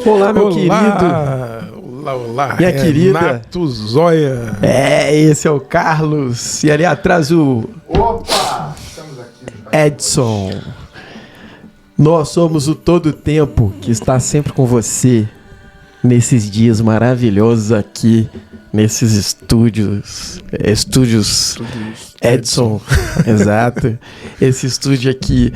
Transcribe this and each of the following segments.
Olá, meu querido. Olá, minha querida. Renato Zóia. Esse é o Carlos. E ali atrás o... Opa! Estamos aqui. Edson. Nós somos o Todo Tempo que está sempre com você nesses dias maravilhosos aqui, nesses estúdios Edson. Exato. Esse estúdio aqui.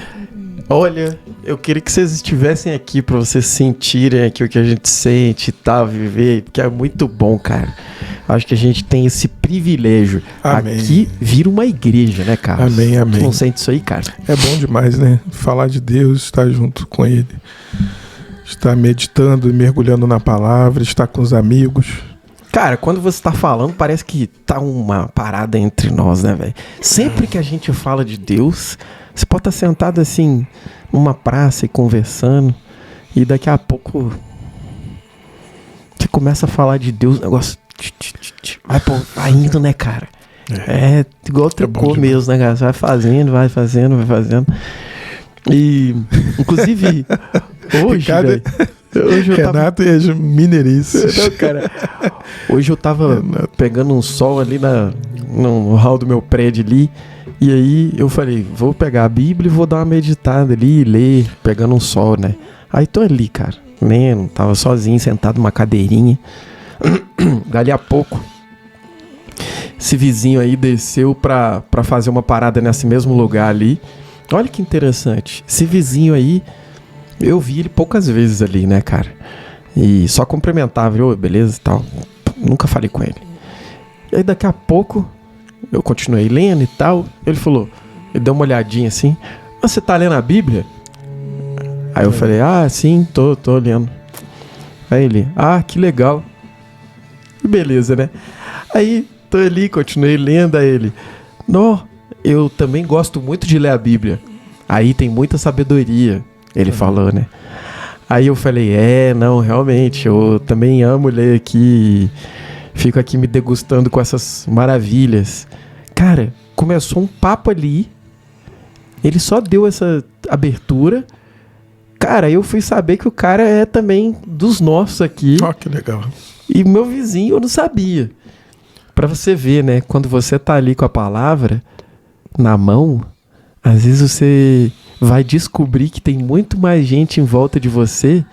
Olha, eu queria que vocês estivessem aqui para vocês sentirem aqui o que a gente sente e tal, viver, porque é muito bom, cara. Acho que a gente tem esse privilégio. Amém. Aqui vira uma igreja, né, cara? Amém, amém. Tu não sente isso aí, cara? É bom demais, né? Falar de Deus, estar junto com Ele. Estar meditando e mergulhando na palavra, estar com os amigos. Cara, quando você tá falando, parece que tá uma parada entre nós, né, velho? Sempre que a gente fala de Deus, você pode estar sentado assim, numa praça e conversando, e daqui a pouco você começa a falar de Deus, o negócio vai indo, né, cara? É igual o tricô mesmo, né, cara? Você vai fazendo. E, inclusive, hoje, velho, hoje eu Renato e as mineirices. Não, cara. Hoje eu tava pegando um sol ali no hall do meu prédio ali. E aí eu falei, vou pegar a Bíblia e vou dar uma meditada ali e ler, pegando um sol, né? Aí tô ali, cara, lendo, tava sozinho, sentado numa cadeirinha. Dali a pouco, esse vizinho aí desceu pra fazer uma parada nesse mesmo lugar ali. Olha que interessante. Esse vizinho aí, eu vi ele poucas vezes ali, né, cara? E só cumprimentava, viu? Beleza e tal. Nunca falei com ele. E aí daqui a pouco, eu continuei lendo e tal. Ele falou, ele deu uma olhadinha assim. Você tá lendo a Bíblia? Aí eu falei, sim, tô lendo. Aí ele, que legal. E beleza, né? Aí, tô ali, continuei lendo a ele. Eu também gosto muito de ler a Bíblia. Aí tem muita sabedoria, ele falou, né? Aí eu falei, realmente, eu também amo ler aqui. Fico aqui me degustando com essas maravilhas. Cara, começou um papo ali. Ele só deu essa abertura. Cara, eu fui saber que o cara é também dos nossos aqui. Que legal. E meu vizinho eu não sabia. Pra você ver, né? Quando você tá ali com a palavra na mão, às vezes você vai descobrir que tem muito mais gente em volta de você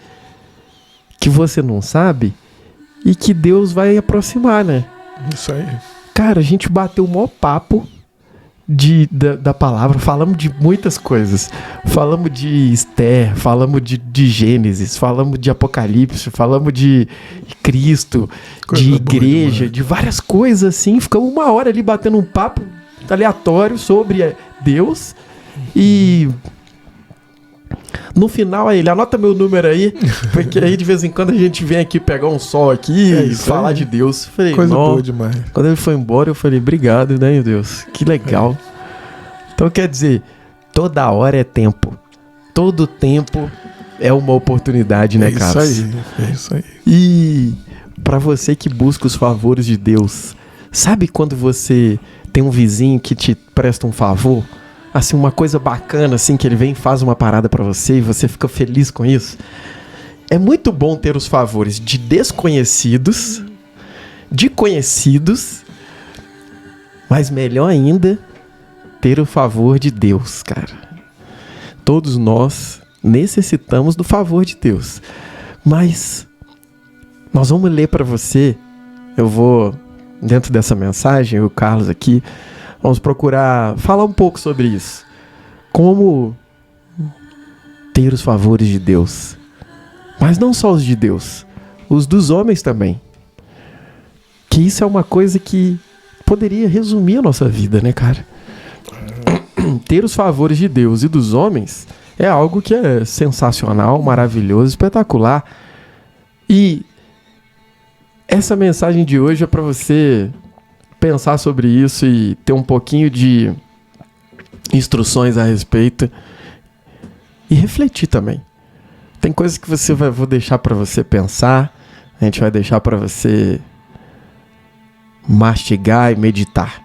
que você não sabe e que Deus vai aproximar, né? Isso aí. Cara, a gente bateu o maior papo da palavra, falamos de muitas coisas. Falamos de Esther, falamos de Gênesis, falamos de Apocalipse, falamos de Cristo, coisa de igreja, de várias coisas assim. Ficamos uma hora ali batendo um papo aleatório sobre Deus. E no final ele, anota meu número aí, porque aí de vez em quando a gente vem aqui pegar um sol aqui e falar de Deus. Falei, coisa boa demais. Quando ele foi embora eu falei, obrigado, né, meu Deus, que legal. Então quer dizer, toda hora é tempo. Todo tempo é uma oportunidade, né, cara? É isso aí. E pra você que busca os favores de Deus, sabe quando você tem um vizinho que te presta um favor? Assim, uma coisa bacana, assim, que ele vem e faz uma parada pra você e você fica feliz com isso. É muito bom ter os favores de desconhecidos, de conhecidos, mas melhor ainda, ter o favor de Deus, cara. Todos nós necessitamos do favor de Deus. Mas nós vamos ler pra você, eu vou, dentro dessa mensagem, o Carlos aqui, vamos procurar falar um pouco sobre isso. Como ter os favores de Deus. Mas não só os de Deus, os dos homens também. Que isso é uma coisa que poderia resumir a nossa vida, né, cara? Ter os favores de Deus e dos homens é algo que é sensacional, maravilhoso, espetacular. E essa mensagem de hoje é para você pensar sobre isso e ter um pouquinho de instruções a respeito e refletir também. Tem coisas que vou deixar para você pensar, a gente vai deixar para você mastigar e meditar.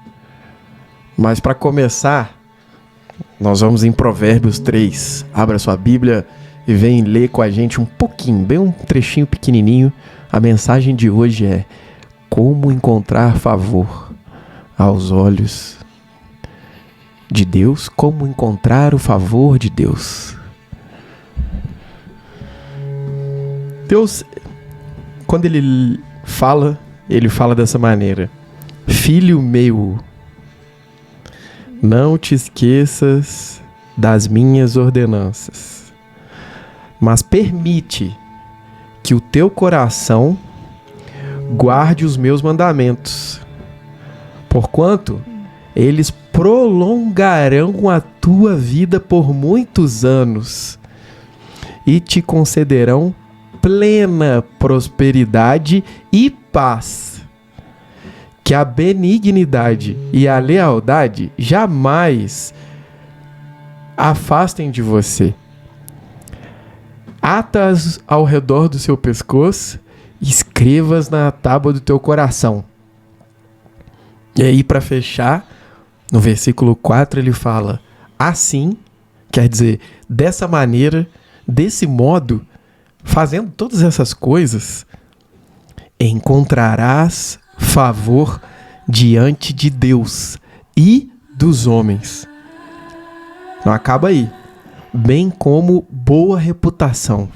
Mas para começar, nós vamos em Provérbios 3. Abra sua Bíblia e vem ler com a gente um pouquinho, bem um trechinho pequenininho. A mensagem de hoje é: como encontrar favor aos olhos de Deus, como encontrar o favor de Deus. Deus, quando ele fala dessa maneira: filho meu, não te esqueças das minhas ordenanças, mas permite que o teu coração guarde os meus mandamentos, porquanto eles prolongarão a tua vida por muitos anos e te concederão plena prosperidade e paz. Que a benignidade e a lealdade jamais afastem de você. Ata-as ao redor do seu pescoço e escrevas na tábua do teu coração. E aí, para fechar, no versículo 4 ele fala: assim, quer dizer, dessa maneira, desse modo, fazendo todas essas coisas, encontrarás favor diante de Deus e dos homens. Não acaba aí. Bem como boa reputação.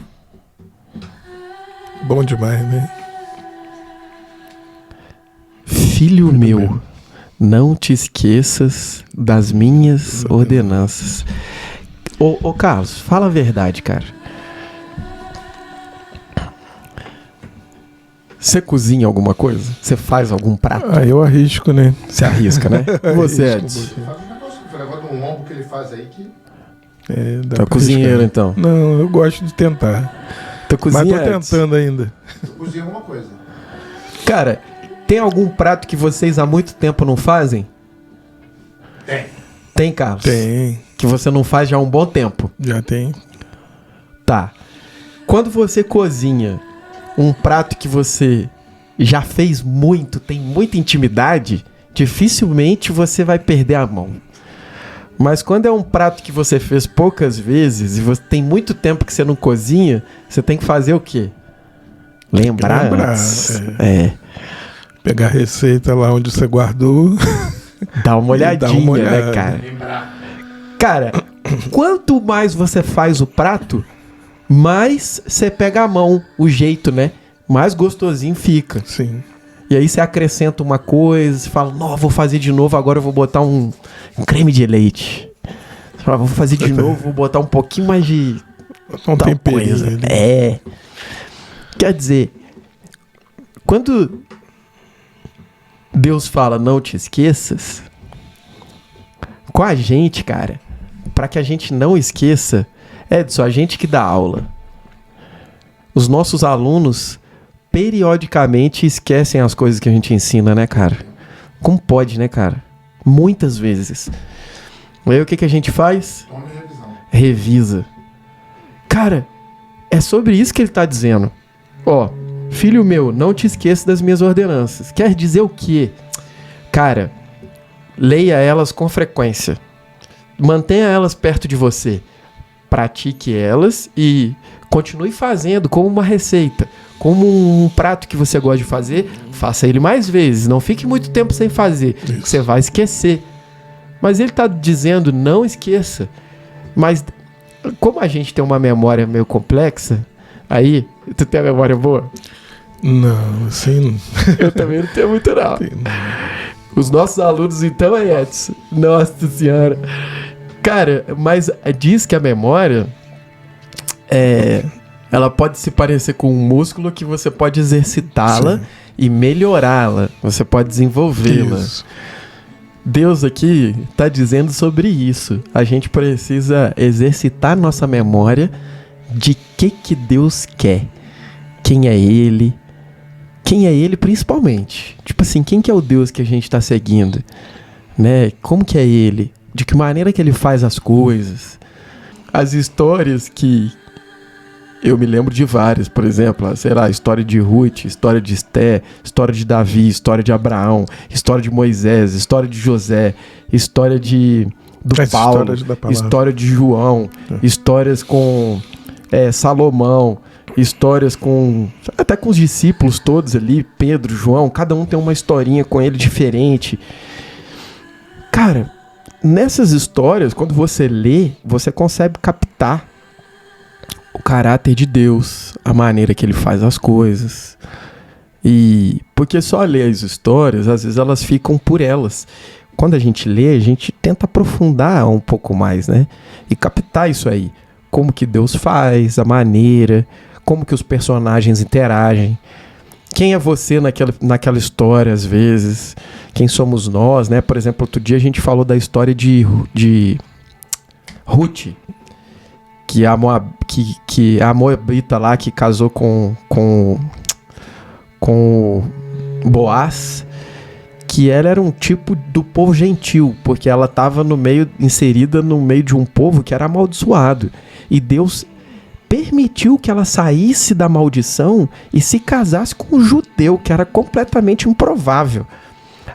Bom demais, né? Filho meu, não te esqueças das minhas ordenanças. Ô Carlos, fala a verdade, cara. Você cozinha alguma coisa? Você faz algum prato? Ah, eu arrisco, né? Você arrisca, né? Você, Edson? Você faz um negócio de um ombro que ele faz aí que... Dá Tá pra cozinheiro, arriscar. então. Não, eu gosto de tentar. Tá cozinhando, Mas tô tentando ainda. você cozinha alguma coisa. Cara, tem algum prato que vocês há muito tempo não fazem? Tem. Tem, Carlos? Tem, Que você não faz já há um bom tempo. já tem. Tá. Quando você cozinha um prato que você já fez muito, tem muita intimidade, dificilmente você vai perder a mão. Mas quando é um prato que você fez poucas vezes e você tem muito tempo que você não cozinha, você tem que fazer o quê? Lembrar antes. Pegar a receita lá onde você guardou. Dá uma olhadinha, Dá uma olhada. né, cara? Lembrar. Cara, quanto mais você faz o prato, mais você pega a mão, o jeito, né? Mais gostosinho fica. Sim. E aí você acrescenta uma coisa, você fala: não, vou fazer de novo, agora eu vou botar um creme de leite. Você fala: vou fazer de novo, vou botar um pouquinho mais de Um tal temperinho, coisa. né? É. Quer dizer, quando Deus fala não te esqueças, com a gente, cara, para que a gente não esqueça, Edson, a gente que dá aula, os nossos alunos periodicamente esquecem as coisas que a gente ensina, né, cara? Como pode, né, cara? Muitas vezes. Aí o que a gente faz? Tome revisão. Revisa. Cara, é sobre isso que ele tá dizendo. Ó, filho meu, não te esqueça das minhas ordenanças. Quer dizer o quê? Cara, leia elas com frequência. Mantenha elas perto de você. Pratique elas e continue fazendo como uma receita. Como um prato que você gosta de fazer, faça ele mais vezes. Não fique muito tempo sem fazer, que você vai esquecer. Mas ele tá dizendo, não esqueça. Mas como a gente tem uma memória meio complexa, aí, tu tem a memória boa? Não, assim. Eu também não tenho muito, não. Os nossos alunos, então, é Edson. Nossa Senhora. Cara, mas diz que a memória ela pode se parecer com um músculo que você pode exercitá-la e melhorá-la. Você pode desenvolvê-la. Isso. Deus aqui está dizendo sobre isso. A gente precisa exercitar nossa memória de que Deus quer. Quem é Ele? Quem é Ele principalmente? Tipo assim, quem que é o Deus que a gente está seguindo? Né? Como que é Ele? De que maneira que Ele faz as coisas? As histórias que eu me lembro de várias, por exemplo, sei lá, história de Ruth, história de Esté, história de Davi, história de Abraão, história de Moisés, história de José, história do As Paulo, histórias da palavra. história de João, histórias com Salomão, histórias até com os discípulos todos ali, Pedro, João, cada um tem uma historinha com ele diferente. Cara, nessas histórias, quando você lê, você consegue captar o caráter de Deus, a maneira que ele faz as coisas. E porque só ler as histórias, às vezes elas ficam por elas. Quando a gente lê, a gente tenta aprofundar um pouco mais, né? E captar isso aí. Como que Deus faz, a maneira, como que os personagens interagem. Quem é você naquela história, às vezes? Quem somos nós, né? Por exemplo, outro dia a gente falou da história de Ruth, que a Moabita lá que casou com Boaz, que ela era um tipo do povo gentil, porque ela estava inserida no meio de um povo que era amaldiçoado. E Deus permitiu que ela saísse da maldição e se casasse com um judeu, que era completamente improvável.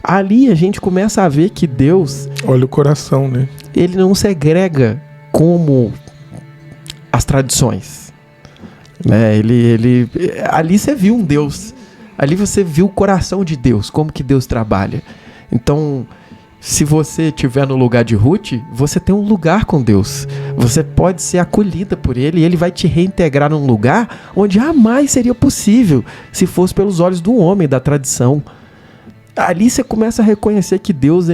Ali a gente começa a ver que Deus... Olha o coração, né? Ele não segrega como as tradições, né? Ali você viu um Deus, ali você viu o coração de Deus, como que Deus trabalha. Então, se você estiver no lugar de Ruth, você tem um lugar com Deus, você pode ser acolhida por Ele e Ele vai te reintegrar num lugar onde jamais seria possível se fosse pelos olhos do homem, da tradição. Ali você começa a reconhecer que Deus,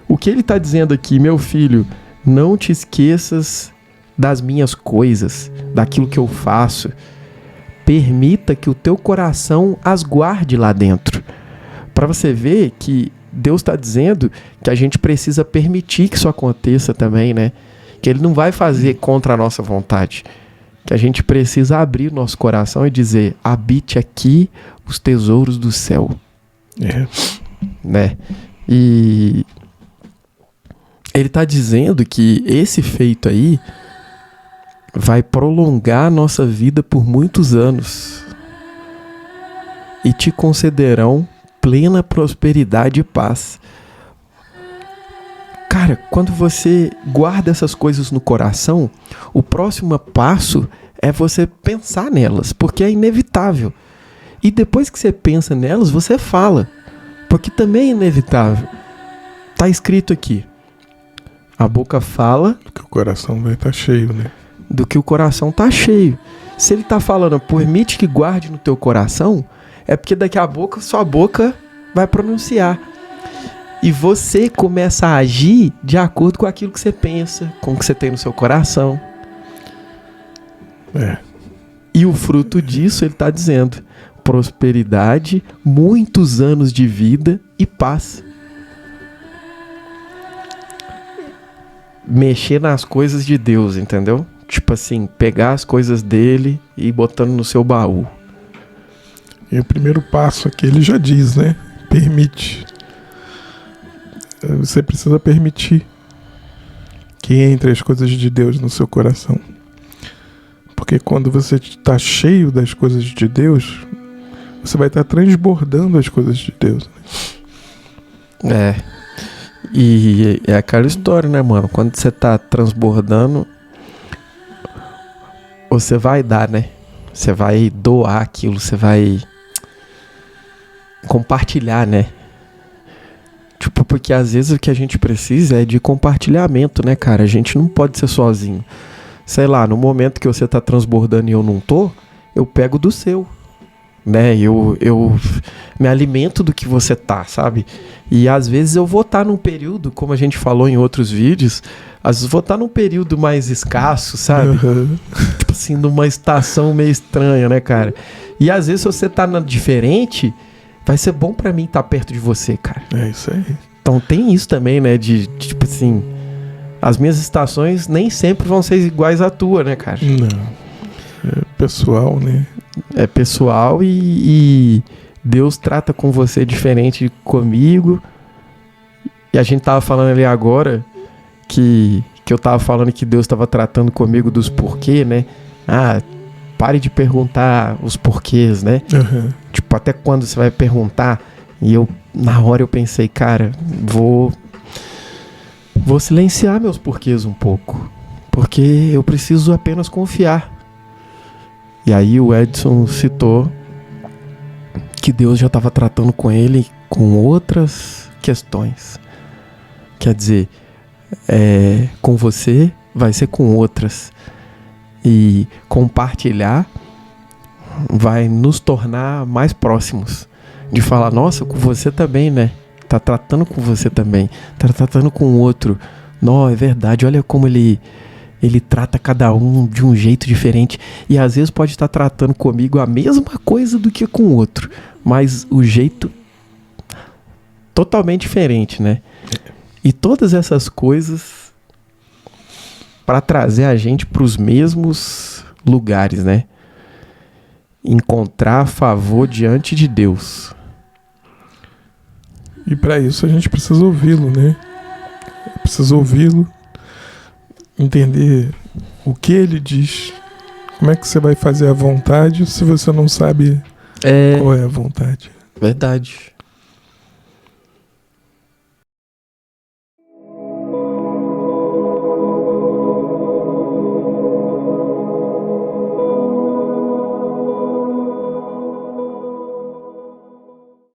o que Ele está dizendo aqui, meu filho, não te esqueças das minhas coisas, daquilo que eu faço. Permita que o teu coração as guarde lá dentro. Para você ver que Deus está dizendo que a gente precisa permitir que isso aconteça também, né? Que Ele não vai fazer contra a nossa vontade. Que a gente precisa abrir nosso coração e dizer: habite aqui os tesouros do céu. Né? E Ele está dizendo que esse feito aí vai prolongar a nossa vida por muitos anos e te concederão plena prosperidade e paz. Cara, quando você guarda essas coisas no coração, o próximo passo é você pensar nelas, porque é inevitável. E depois que você pensa nelas, você fala, porque também é inevitável. Tá escrito aqui: a boca fala que o coração vai estar cheio, né? Do que o coração tá cheio. Se Ele tá falando, permite que guarde no teu coração, é porque daqui a pouco sua boca vai pronunciar. E você começa a agir de acordo com aquilo que você pensa, com o que você tem no seu coração. E o fruto disso, Ele tá dizendo: prosperidade, muitos anos de vida e paz. Mexer nas coisas de Deus, entendeu? Tipo assim, pegar as coisas dele e ir botando no seu baú. E o primeiro passo aqui, ele já diz, né? Permite. Você precisa permitir que entre as coisas de Deus no seu coração. Porque quando você está cheio das coisas de Deus, você vai estar transbordando as coisas de Deus. E é aquela história, né, mano? Quando você tá transbordando, você vai dar, né? Você vai doar aquilo, você vai compartilhar, né? Tipo, porque às vezes o que a gente precisa é de compartilhamento, né, cara? A gente não pode ser sozinho. Sei lá, no momento que você tá transbordando e eu não tô, eu pego do seu, né? Eu me alimento do que você tá, sabe? E às vezes eu vou estar num período, como a gente falou em outros vídeos, às vezes vou estar num período mais escasso, sabe? Tipo assim, numa estação meio estranha, né, cara? E às vezes se você tá diferente, vai ser bom pra mim estar perto de você, cara. É isso aí. Então tem isso também, né? De tipo assim, as minhas estações nem sempre vão ser iguais à tua, né, cara? Não. É pessoal, né? É pessoal e Deus trata com você diferente comigo. E a gente tava falando ali agora que eu tava falando que Deus tava tratando comigo dos porquê, né? Pare de perguntar os porquês, né? Tipo, até quando você vai perguntar? E na hora eu pensei, cara, vou silenciar meus porquês um pouco. porque eu preciso apenas confiar. E aí o Edson citou que Deus já estava tratando com ele com outras questões. Quer dizer, com você vai ser com outras. E compartilhar vai nos tornar mais próximos. De falar, nossa, com você também, né? Tá tratando com você também. Tá tratando com o outro. Não, é verdade, olha como ele trata cada um de um jeito diferente. E às vezes pode estar tratando comigo a mesma coisa do que com o outro. Mas o jeito totalmente diferente, né? E todas essas coisas para trazer a gente para os mesmos lugares, né? Encontrar favor diante de Deus. E para isso a gente precisa ouvi-lo, né? Precisa ouvi-lo, entender o que ele diz. Como é que você vai fazer a vontade se você não sabe qual é a vontade? Verdade.